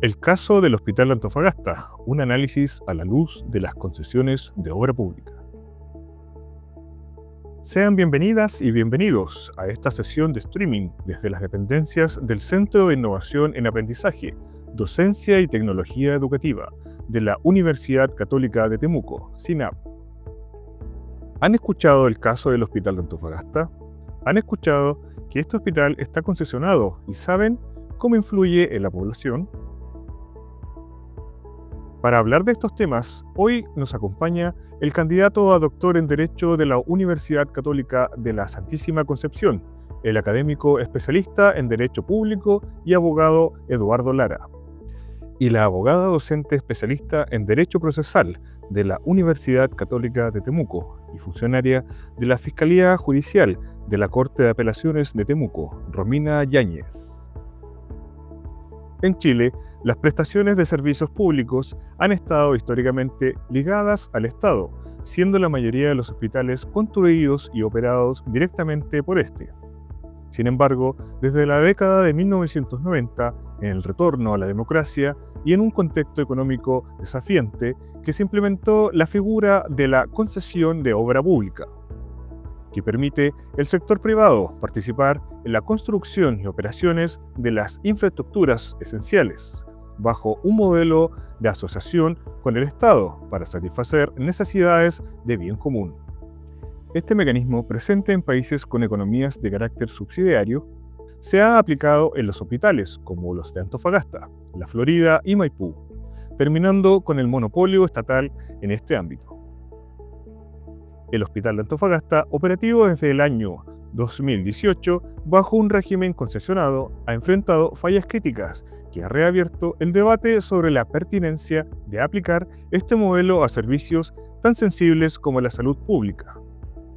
El caso del Hospital de Antofagasta, un análisis a la luz de las concesiones de obra pública. Sean bienvenidas y bienvenidos a esta sesión de streaming desde las dependencias del Centro de Innovación en Aprendizaje, Docencia y Tecnología Educativa de la Universidad Católica de Temuco, SINAP. ¿Han escuchado el caso del Hospital de Antofagasta? ¿Han escuchado que este hospital está concesionado y saben cómo influye en la población? Para hablar de estos temas, hoy nos acompaña el candidato a doctor en Derecho de la Universidad Católica de la Santísima Concepción, el académico especialista en Derecho Público y abogado Eduardo Lara, y la abogada docente especialista en Derecho Procesal de la Universidad Católica de Temuco y funcionaria de la Fiscalía Judicial de la Corte de Apelaciones de Temuco, Romina Yáñez. En Chile, las prestaciones de servicios públicos han estado históricamente ligadas al Estado, siendo la mayoría de los hospitales construidos y operados directamente por este. Sin embargo, desde la década de 1990, en el retorno a la democracia y en un contexto económico desafiante, que se implementó la figura de la concesión de obra pública, que permite al sector privado participar en la construcción y operaciones de las infraestructuras esenciales, bajo un modelo de asociación con el Estado para satisfacer necesidades de bien común. Este mecanismo, presente en países con economías de carácter subsidiario, se ha aplicado en los hospitales como los de Antofagasta, La Florida y Maipú, terminando con el monopolio estatal en este ámbito. El Hospital de Antofagasta, operativo desde el año 2018, bajo un régimen concesionado, ha enfrentado fallas críticas que ha reabierto el debate sobre la pertinencia de aplicar este modelo a servicios tan sensibles como la salud pública.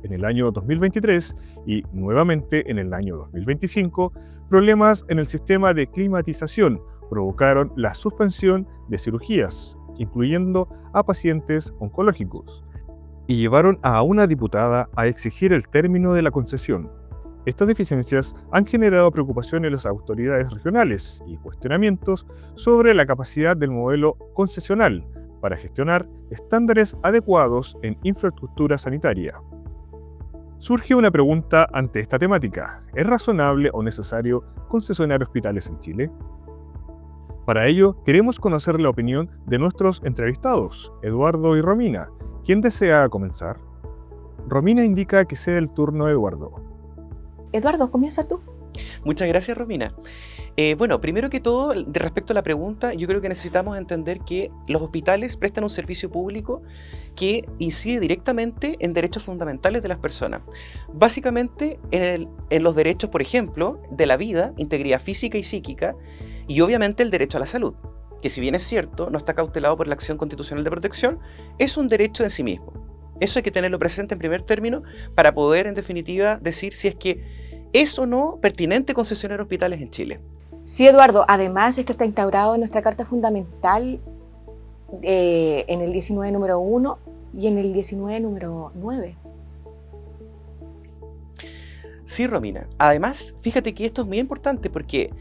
En el año 2023 y nuevamente en el año 2025, problemas en el sistema de climatización provocaron la suspensión de cirugías, incluyendo a pacientes oncológicos, y llevaron a una diputada a exigir el término de la concesión. Estas deficiencias han generado preocupación en las autoridades regionales y cuestionamientos sobre la capacidad del modelo concesional para gestionar estándares adecuados en infraestructura sanitaria. Surge una pregunta ante esta temática: ¿es razonable o necesario concesionar hospitales en Chile? Para ello, queremos conocer la opinión de nuestros entrevistados, Eduardo y Romina. ¿Quién desea comenzar? Romina indica que cede el turno a Eduardo. Eduardo, comienza tú. Muchas gracias, Romina. Bueno, primero que todo, de respecto a la pregunta, yo creo que necesitamos entender que los hospitales prestan un servicio público que incide directamente en derechos fundamentales de las personas. Básicamente en los derechos, por ejemplo, de la vida, integridad física y psíquica, y obviamente el derecho a la salud, que si bien es cierto, no está cautelado por la acción constitucional de protección, es un derecho en sí mismo. Eso hay que tenerlo presente en primer término para poder, en definitiva, decir si es que ¿es o no pertinente concesionar hospitales en Chile? Sí, Eduardo. Además, esto está instaurado en nuestra Carta Fundamental en el 19 número 1 y en el 19 número 9. Sí, Romina. Además, fíjate que esto es muy importante porque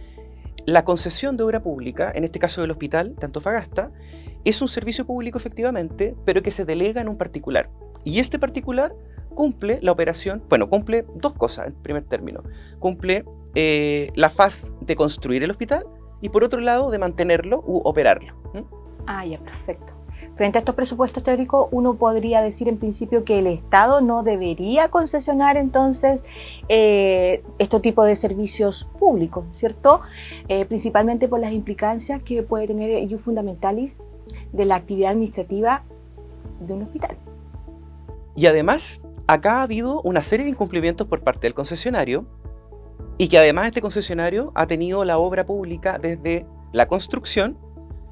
la concesión de obra pública, en este caso del Hospital de Antofagasta, es un servicio público efectivamente, pero que se delega en un particular. Y este particular cumple la operación, cumple dos cosas en primer término. Cumple la faz de construir el hospital y por otro lado de mantenerlo u operarlo. Ya, perfecto. Frente a estos presupuestos teóricos, uno podría decir en principio que el Estado no debería concesionar entonces este tipo de servicios públicos, ¿cierto? Principalmente por las implicancias que puede tener el ius fundamentalis de la actividad administrativa de un hospital. Y además, acá ha habido una serie de incumplimientos por parte del concesionario y que además este concesionario ha tenido la obra pública desde la construcción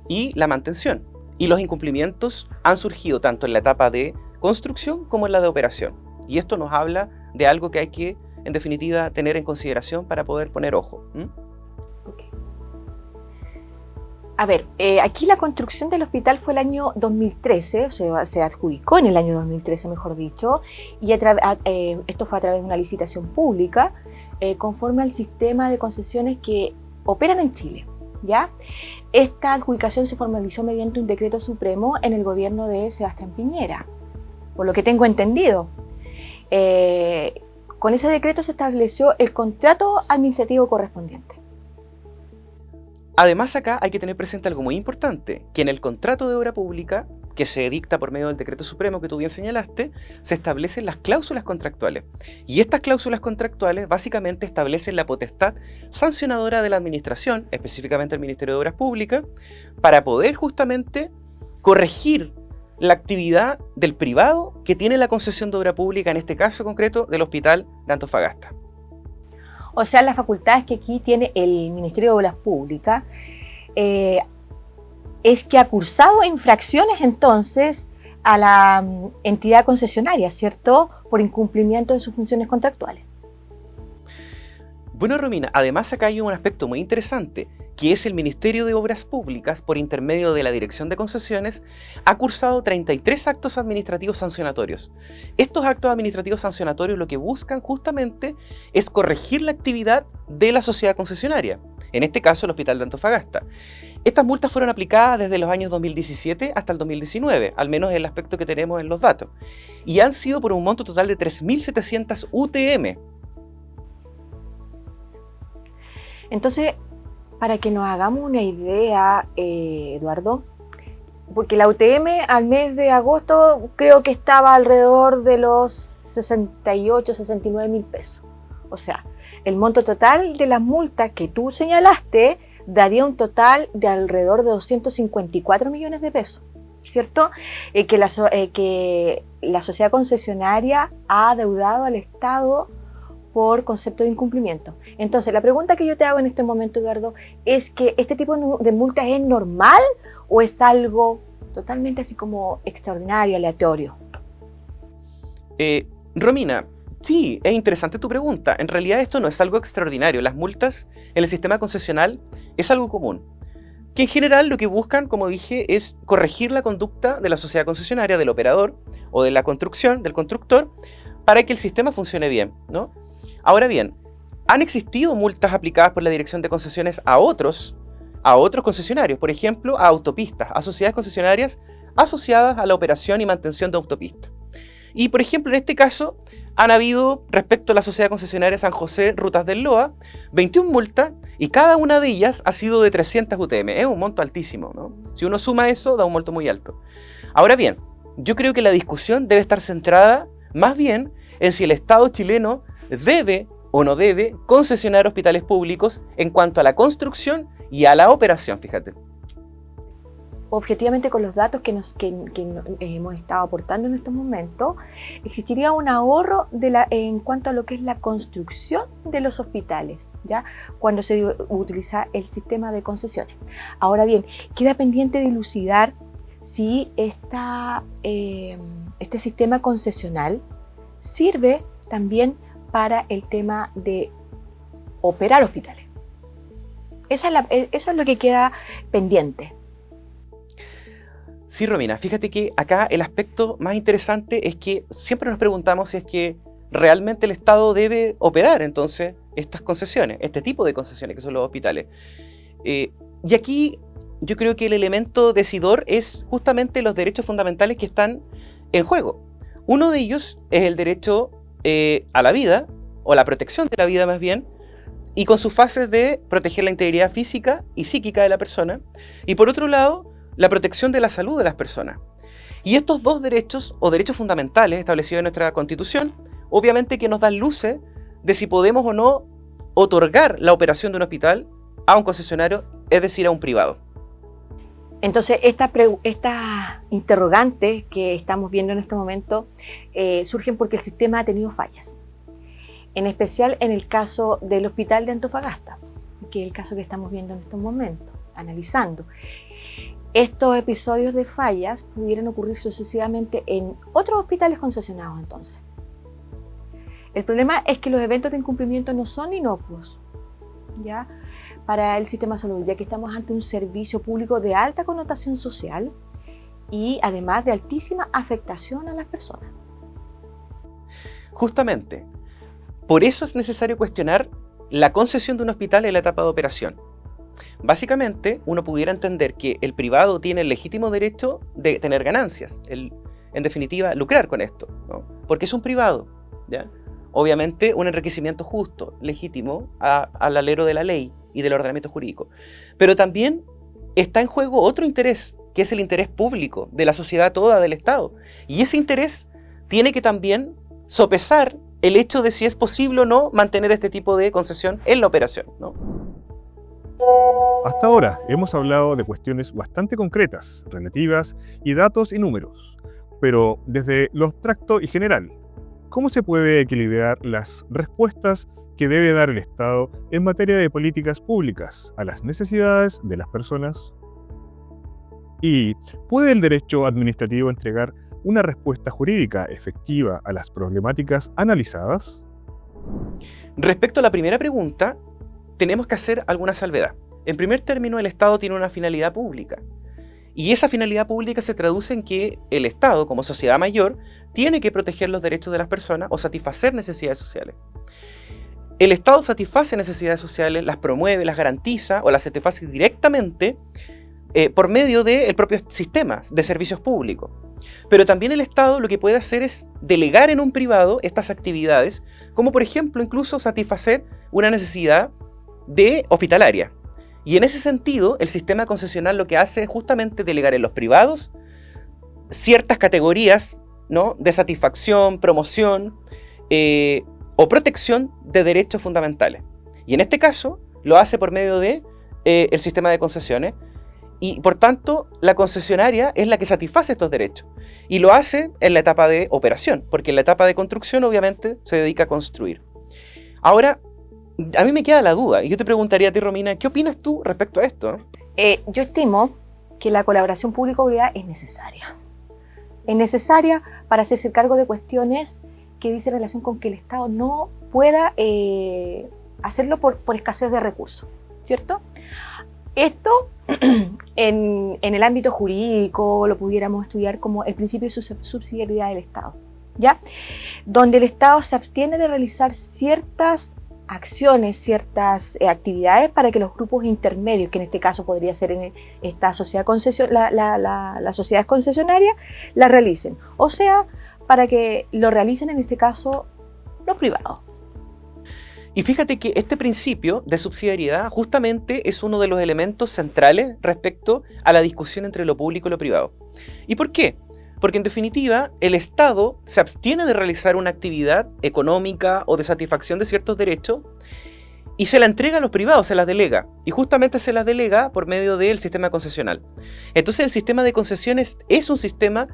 y la mantención. Y los incumplimientos han surgido tanto en la etapa de construcción como en la de operación. Y esto nos habla de algo que hay que, en definitiva, tener en consideración para poder poner ojo. Okay. A ver, aquí la construcción del hospital fue el año 2013, o sea, se adjudicó en el año 2013, mejor dicho, y esto fue a través de una licitación pública conforme al sistema de concesiones que operan en Chile. ¿ya? Esta adjudicación se formalizó mediante un decreto supremo en el gobierno de Sebastián Piñera, por lo que tengo entendido. Con ese decreto se estableció el contrato administrativo correspondiente. Además, acá hay que tener presente algo muy importante, que en el contrato de obra pública, que se dicta por medio del decreto supremo que tú bien señalaste, se establecen las cláusulas contractuales. Y estas cláusulas contractuales básicamente establecen la potestad sancionadora de la administración, específicamente el Ministerio de Obras Públicas, para poder justamente corregir la actividad del privado que tiene la concesión de obra pública, en este caso concreto del Hospital de Antofagasta. O sea, las facultades que aquí tiene el Ministerio de Obras Públicas es que ha cursado infracciones entonces a la entidad concesionaria, ¿cierto? Por incumplimiento de sus funciones contractuales. Bueno, Romina, además acá hay un aspecto muy interesante, que es el Ministerio de Obras Públicas, por intermedio de la Dirección de Concesiones, ha cursado 33 actos administrativos sancionatorios. Estos actos administrativos sancionatorios lo que buscan justamente es corregir la actividad de la sociedad concesionaria, en este caso el Hospital de Antofagasta. Estas multas fueron aplicadas desde los años 2017 hasta el 2019, al menos en el aspecto que tenemos en los datos, y han sido por un monto total de 3.700 UTM. Entonces, para que nos hagamos una idea, Eduardo, porque la UTM al mes de agosto creo que estaba alrededor de los 68, 69 mil pesos. O sea, el monto total de las multas que tú señalaste daría un total de alrededor de 254 millones de pesos, ¿cierto? Que la sociedad concesionaria ha adeudado al Estado por concepto de incumplimiento. Entonces, la pregunta que yo te hago en este momento, Eduardo, es que ¿este tipo de multas es normal o es algo totalmente así como extraordinario, aleatorio? Romina, sí, es interesante tu pregunta. En realidad esto no es algo extraordinario. Las multas en el sistema concesional es algo común, que en general lo que buscan, como dije, es corregir la conducta de la sociedad concesionaria, del operador o de la construcción, del constructor, para que el sistema funcione bien, ¿no? Ahora bien, han existido multas aplicadas por la Dirección de Concesiones a otros concesionarios, por ejemplo, a autopistas, a sociedades concesionarias asociadas a la operación y mantención de autopistas. Y, por ejemplo, en este caso, han habido, respecto a la sociedad concesionaria San José Rutas del Loa, 21 multas y cada una de ellas ha sido de 300 UTM. Es un monto altísimo, ¿no? Si uno suma eso, da un monto muy alto. Ahora bien, yo creo que la discusión debe estar centrada más bien en si el Estado chileno debe o no debe concesionar hospitales públicos en cuanto a la construcción y a la operación, fíjate. Objetivamente, con los datos que hemos estado aportando en estos momentos, existiría un ahorro en cuanto a lo que es la construcción de los hospitales, ¿ya? Cuando se utiliza el sistema de concesiones. Ahora bien, queda pendiente dilucidar si este sistema concesional sirve también para el tema de operar hospitales. Eso es lo que queda pendiente. Sí, Romina, fíjate que acá el aspecto más interesante es que siempre nos preguntamos si es que realmente el Estado debe operar entonces estas concesiones, este tipo de concesiones que son los hospitales. Y aquí yo creo que el elemento decidor es justamente los derechos fundamentales que están en juego. Uno de ellos es el derecho a la vida, o la protección de la vida más bien, y con sus fases de proteger la integridad física y psíquica de la persona, y por otro lado, la protección de la salud de las personas. Y estos dos derechos, o derechos fundamentales establecidos en nuestra Constitución, obviamente que nos dan luces de si podemos o no otorgar la operación de un hospital a un concesionario, es decir, a un privado. Entonces, estas interrogantes que estamos viendo en este momento surgen porque el sistema ha tenido fallas. En especial en el caso del Hospital de Antofagasta, que es el caso que estamos viendo en estos momentos, analizando. Estos episodios de fallas pudieran ocurrir sucesivamente en otros hospitales concesionados entonces. El problema es que los eventos de incumplimiento no son inocuos, ¿ya? Para el sistema de salud, ya que estamos ante un servicio público de alta connotación social y además de altísima afectación a las personas. Justamente, por eso es necesario cuestionar la concesión de un hospital en la etapa de operación. Básicamente, uno pudiera entender que el privado tiene el legítimo derecho de tener ganancias, en definitiva, lucrar con esto, ¿no? Porque es un privado, ¿ya? Obviamente, un enriquecimiento justo, legítimo, al alero de la ley y del ordenamiento jurídico. Pero también está en juego otro interés, que es el interés público de la sociedad toda, del Estado. Y ese interés tiene que también sopesar el hecho de si es posible o no mantener este tipo de concesión en la operación, ¿no? Hasta ahora hemos hablado de cuestiones bastante concretas, relativas y datos y números. Pero desde lo abstracto y general, ¿cómo se puede equilibrar las respuestas que debe dar el Estado en materia de políticas públicas a las necesidades de las personas? ¿Y puede el derecho administrativo entregar una respuesta jurídica efectiva a las problemáticas analizadas? Respecto a la primera pregunta, tenemos que hacer alguna salvedad. En primer término, el Estado tiene una finalidad pública. Y esa finalidad pública se traduce en que el Estado, como sociedad mayor, tiene que proteger los derechos de las personas o satisfacer necesidades sociales. El Estado satisface necesidades sociales, las promueve, las garantiza o las satisface directamente por medio del propio sistema de servicios públicos. Pero también el Estado lo que puede hacer es delegar en un privado estas actividades, como por ejemplo incluso satisfacer una necesidad hospitalaria. Y en ese sentido, el sistema concesional lo que hace es justamente delegar en los privados ciertas categorías, ¿no?, de satisfacción, promoción o protección de derechos fundamentales. Y en este caso lo hace por medio de el sistema de concesiones. Y por tanto, la concesionaria es la que satisface estos derechos. Y lo hace en la etapa de operación, porque en la etapa de construcción obviamente se dedica a construir. Ahora, a mí me queda la duda, y yo te preguntaría a ti, Romina, ¿qué opinas tú respecto a esto? Yo estimo que la colaboración público-privada es necesaria. Es necesaria para hacerse cargo de cuestiones que dicen relación con que el Estado no pueda hacerlo por escasez de recursos, ¿cierto? Esto en el ámbito jurídico lo pudiéramos estudiar como el principio de subsidiariedad del Estado, ¿ya? Donde el Estado se abstiene de realizar ciertas acciones, ciertas actividades para que los grupos intermedios, que en este caso podría ser en esta sociedad la sociedad concesionaria, la realicen. O sea, para que lo realicen en este caso los privados. Y fíjate que este principio de subsidiariedad justamente es uno de los elementos centrales respecto a la discusión entre lo público y lo privado. ¿Y por qué? Porque en definitiva el Estado se abstiene de realizar una actividad económica o de satisfacción de ciertos derechos y se la entrega a los privados, se las delega. Y justamente se las delega por medio del sistema concesional. Entonces el sistema de concesiones es un sistema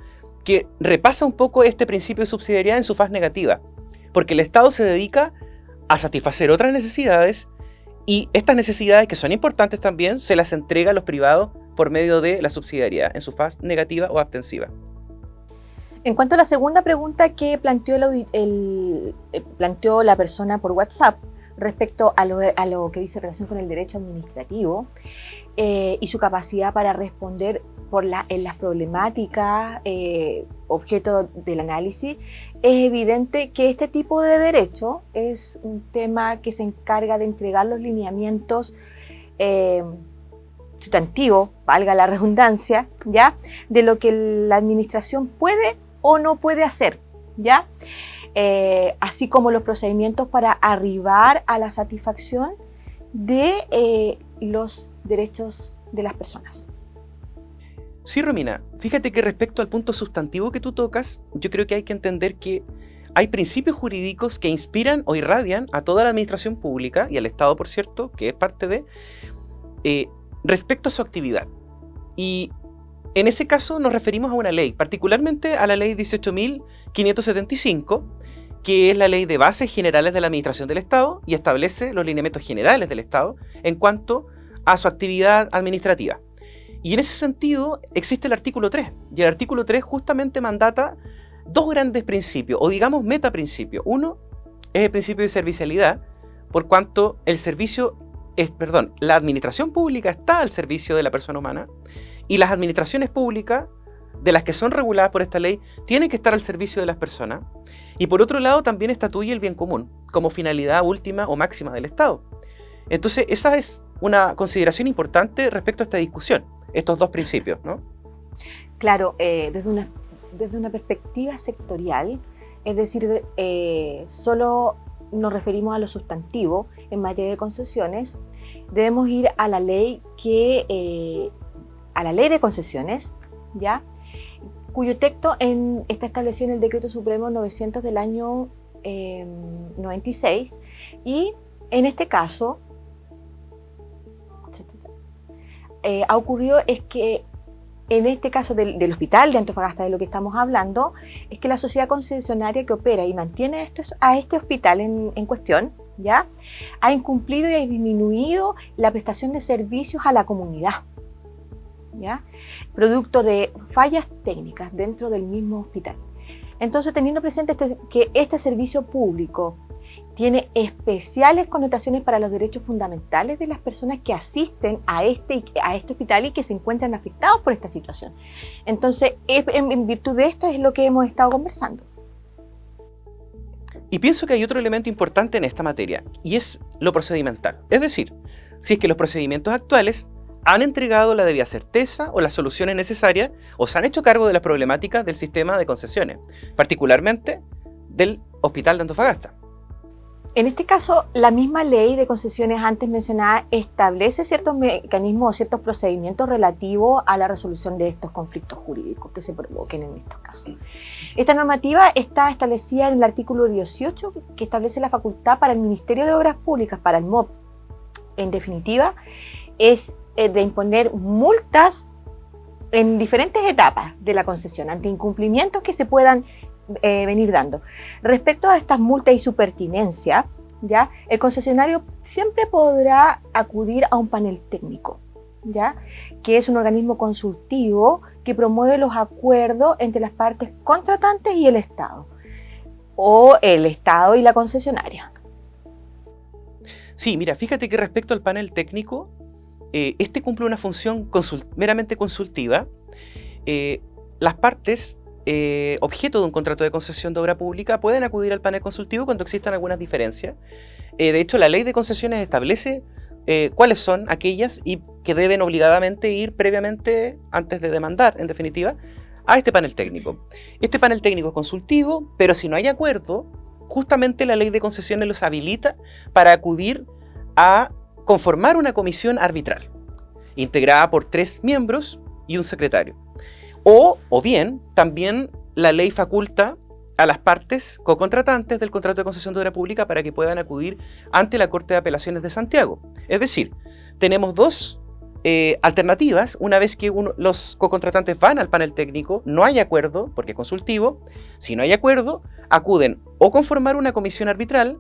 que repasa un poco este principio de subsidiariedad en su faz negativa. Porque el Estado se dedica a satisfacer otras necesidades y estas necesidades, que son importantes también, se las entrega a los privados por medio de la subsidiariedad en su faz negativa o abstensiva. En cuanto a la segunda pregunta que planteó la persona por WhatsApp respecto a lo que dice relación con el derecho administrativo y su capacidad para responder en las problemáticas objeto del análisis, es evidente que este tipo de derecho es un tema que se encarga de entregar los lineamientos sustantivos, valga la redundancia, ¿ya?, de lo que la administración puede o no puede hacer, ¿ya? Así como los procedimientos para arribar a la satisfacción de los derechos de las personas. Sí, Romina, fíjate que respecto al punto sustantivo que tú tocas, yo creo que hay que entender que hay principios jurídicos que inspiran o irradian a toda la administración pública y al Estado, por cierto, que es parte de, respecto a su actividad. Y en ese caso nos referimos a una ley, particularmente a la ley 18.575, que es la ley de bases generales de la administración del Estado y establece los lineamientos generales del Estado en cuanto a su actividad administrativa. Y en ese sentido existe el artículo 3, y el artículo 3 justamente mandata dos grandes principios, o digamos metaprincipios. Uno es el principio de servicialidad, por cuanto la administración pública está al servicio de la persona humana, y las administraciones públicas, de las que son reguladas por esta ley, tienen que estar al servicio de las personas. Y por otro lado también estatuye el bien común, como finalidad última o máxima del Estado. Entonces esa es una consideración importante respecto a esta discusión, estos dos principios, ¿no? Claro, desde una perspectiva sectorial, es decir, solo nos referimos a lo sustantivo en materia de concesiones, debemos ir a la ley de concesiones, ¿ya? Cuyo texto está establecido en el Decreto Supremo 900 del año 96, y en este caso ha ocurrido es que en este caso del hospital de Antofagasta, de lo que estamos hablando, es que la sociedad concesionaria que opera y mantiene a este hospital en cuestión, ¿ya?, ha incumplido y ha disminuido la prestación de servicios a la comunidad, ¿ya?, producto de fallas técnicas dentro del mismo hospital. Entonces, teniendo presente que este servicio público tiene especiales connotaciones para los derechos fundamentales de las personas que asisten a este hospital y que se encuentran afectados por esta situación. Entonces, en virtud de esto es lo que hemos estado conversando. Y pienso que hay otro elemento importante en esta materia, y es lo procedimental. Es decir, si es que los procedimientos actuales han entregado la debida certeza o las soluciones necesarias, o se han hecho cargo de las problemáticas del sistema de concesiones, particularmente del Hospital de Antofagasta. En este caso, la misma ley de concesiones antes mencionada establece ciertos mecanismos o ciertos procedimientos relativos a la resolución de estos conflictos jurídicos que se provoquen en estos casos. Esta normativa está establecida en el artículo 18, que establece la facultad para el Ministerio de Obras Públicas, para el MOP. En definitiva, es de imponer multas en diferentes etapas de la concesión ante incumplimientos que se puedan venir dando. Respecto a estas multas y su pertinencia, ¿ya?, el concesionario siempre podrá acudir a un panel técnico, ¿ya?, que es un organismo consultivo que promueve los acuerdos entre las partes contratantes y el Estado, o el Estado y la concesionaria. Sí, mira, fíjate que respecto al panel técnico, este cumple una función meramente consultiva. Las partes objeto de un contrato de concesión de obra pública pueden acudir al panel consultivo cuando existan algunas diferencias. De hecho, la ley de concesiones establece cuáles son aquellas y que deben obligadamente ir previamente, antes de demandar, en definitiva, a este panel técnico. Este panel técnico es consultivo, pero si no hay acuerdo, justamente la ley de concesiones los habilita para acudir a conformar una comisión arbitral, integrada por 3 miembros y un secretario. O bien, también la ley faculta a las partes cocontratantes del contrato de concesión de obra pública para que puedan acudir ante la Corte de Apelaciones de Santiago. Es decir, tenemos dos alternativas. Una vez que los cocontratantes van al panel técnico, no hay acuerdo, porque es consultivo. Si no hay acuerdo, acuden o conformar una comisión arbitral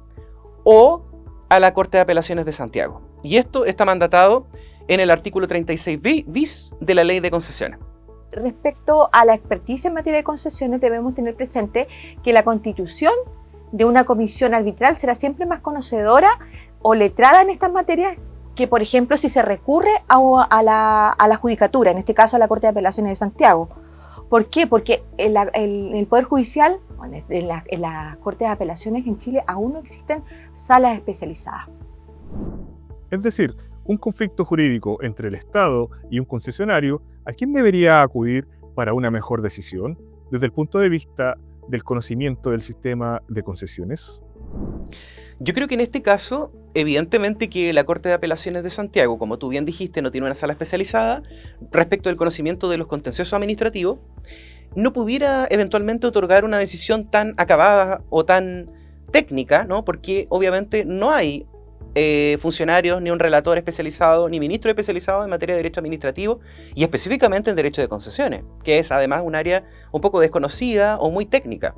o a la Corte de Apelaciones de Santiago. Y esto está mandatado en el artículo 36 bis de la Ley de Concesiones. Respecto a la experticia en materia de concesiones, debemos tener presente que la constitución de una comisión arbitral será siempre más conocedora o letrada en estas materias que, por ejemplo, si se recurre a la judicatura, en este caso a la Corte de Apelaciones de Santiago. ¿Por qué? Porque en el Poder Judicial, en las Cortes de Apelaciones en Chile, aún no existen salas especializadas. Es decir, un conflicto jurídico entre el Estado y un concesionario, ¿a quién debería acudir para una mejor decisión desde el punto de vista del conocimiento del sistema de concesiones? Yo creo que en este caso, evidentemente que la Corte de Apelaciones de Santiago, como tú bien dijiste, no tiene una sala especializada respecto del conocimiento de los contenciosos administrativos, no pudiera eventualmente otorgar una decisión tan acabada o tan técnica, ¿no? Porque obviamente no hay funcionarios, ni un relator especializado, ni ministro especializado en materia de derecho administrativo y específicamente en derecho de concesiones, que es además un área un poco desconocida o muy técnica.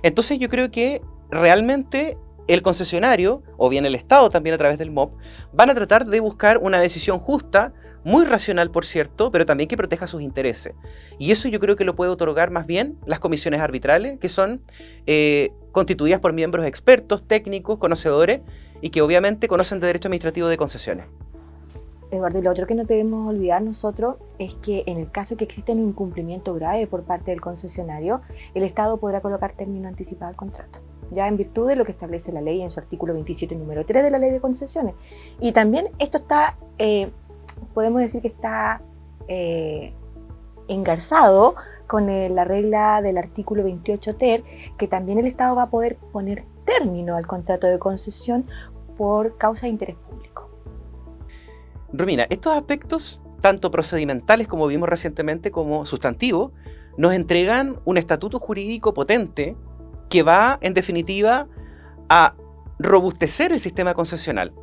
Entonces yo creo que realmente el concesionario, o bien el Estado también a través del MOP, van a tratar de buscar una decisión justa, muy racional por cierto, pero también que proteja sus intereses. Y eso yo creo que lo puede otorgar más bien las comisiones arbitrales, que son constituidas por miembros expertos, técnicos, conocedores, y que obviamente conocen de derecho administrativo de concesiones. Eduardo, y lo otro que no debemos olvidar nosotros es que en el caso que exista un incumplimiento grave por parte del concesionario, el Estado podrá colocar término anticipado al contrato. ya en virtud de lo que establece la ley en su artículo 27, número 3 de la Ley de Concesiones. Y también esto está, podemos decir que está engarzado con la regla del artículo 28 ter, que también el Estado va a poder poner término al contrato de concesión por causa de interés público. Romina, estos aspectos, tanto procedimentales como vimos recientemente, como sustantivos, nos entregan un estatuto jurídico potente que va, en definitiva, a robustecer el sistema concesional.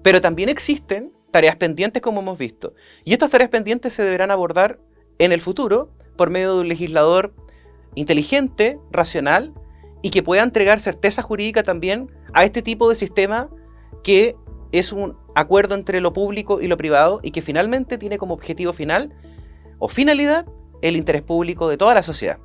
Pero también existen tareas pendientes, como hemos visto. Y estas tareas pendientes se deberán abordar en el futuro por medio de un legislador inteligente, racional, y que pueda entregar certeza jurídica también a este tipo de sistema que es un acuerdo entre lo público y lo privado y que finalmente tiene como objetivo final o finalidad el interés público de toda la sociedad.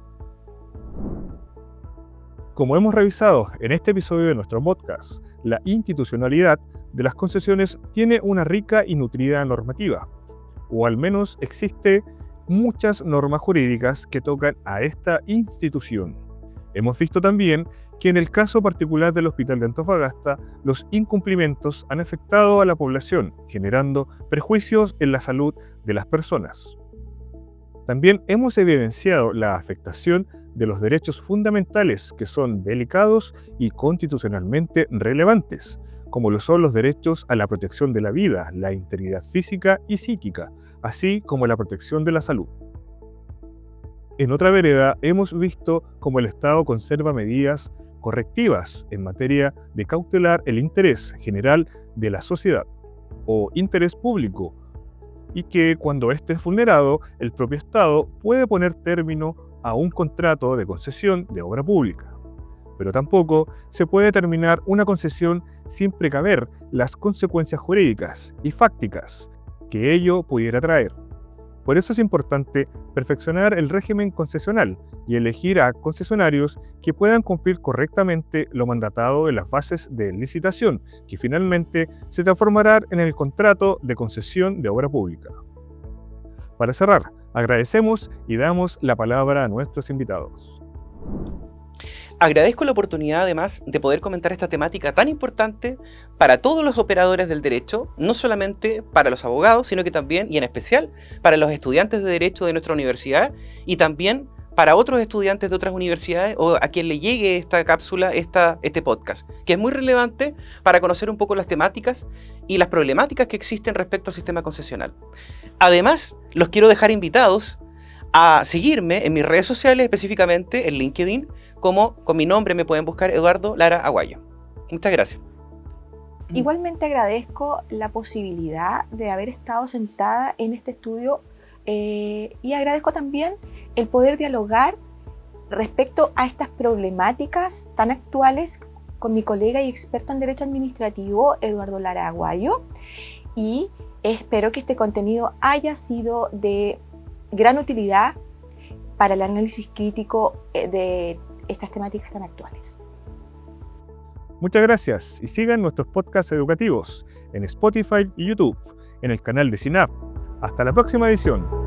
Como hemos revisado en este episodio de nuestro podcast, la institucionalidad de las concesiones tiene una rica y nutrida normativa, o al menos existe muchas normas jurídicas que tocan a esta institución. Hemos visto también que en el caso particular del Hospital de Antofagasta, los incumplimientos han afectado a la población, generando perjuicios en la salud de las personas. También hemos evidenciado la afectación de los derechos fundamentales que son delicados y constitucionalmente relevantes, como lo son los derechos a la protección de la vida, la integridad física y psíquica, así como la protección de la salud. En otra vereda, hemos visto cómo el Estado conserva medidas correctivas en materia de cautelar el interés general de la sociedad o interés público, y que cuando éste es vulnerado, el propio Estado puede poner término a un contrato de concesión de obra pública. Pero tampoco se puede terminar una concesión sin precaver las consecuencias jurídicas y fácticas que ello pudiera traer. Por eso es importante perfeccionar el régimen concesional y elegir a concesionarios que puedan cumplir correctamente lo mandatado en las fases de licitación, que finalmente se transformarán en el contrato de concesión de obra pública. Para cerrar, agradecemos y damos la palabra a nuestros invitados. Agradezco la oportunidad, además, de poder comentar esta temática tan importante para todos los operadores del derecho, no solamente para los abogados, sino que también, y en especial, para los estudiantes de derecho de nuestra universidad y también para otros estudiantes de otras universidades o a quien le llegue esta cápsula, este podcast, que es muy relevante para conocer un poco las temáticas y las problemáticas que existen respecto al sistema concesional. Además, los quiero dejar invitados a seguirme en mis redes sociales, específicamente en LinkedIn, como con mi nombre me pueden buscar Eduardo Lara Aguayo. Muchas gracias. Igualmente agradezco la posibilidad de haber estado sentada en este estudio y agradezco también el poder dialogar respecto a estas problemáticas tan actuales con mi colega y experto en Derecho Administrativo, Eduardo Lara Aguayo, y espero que este contenido haya sido de gran utilidad para el análisis crítico de estas temáticas tan actuales. Muchas gracias y sigan nuestros podcasts educativos en Spotify y YouTube, en el canal de CINAP. Hasta la próxima edición.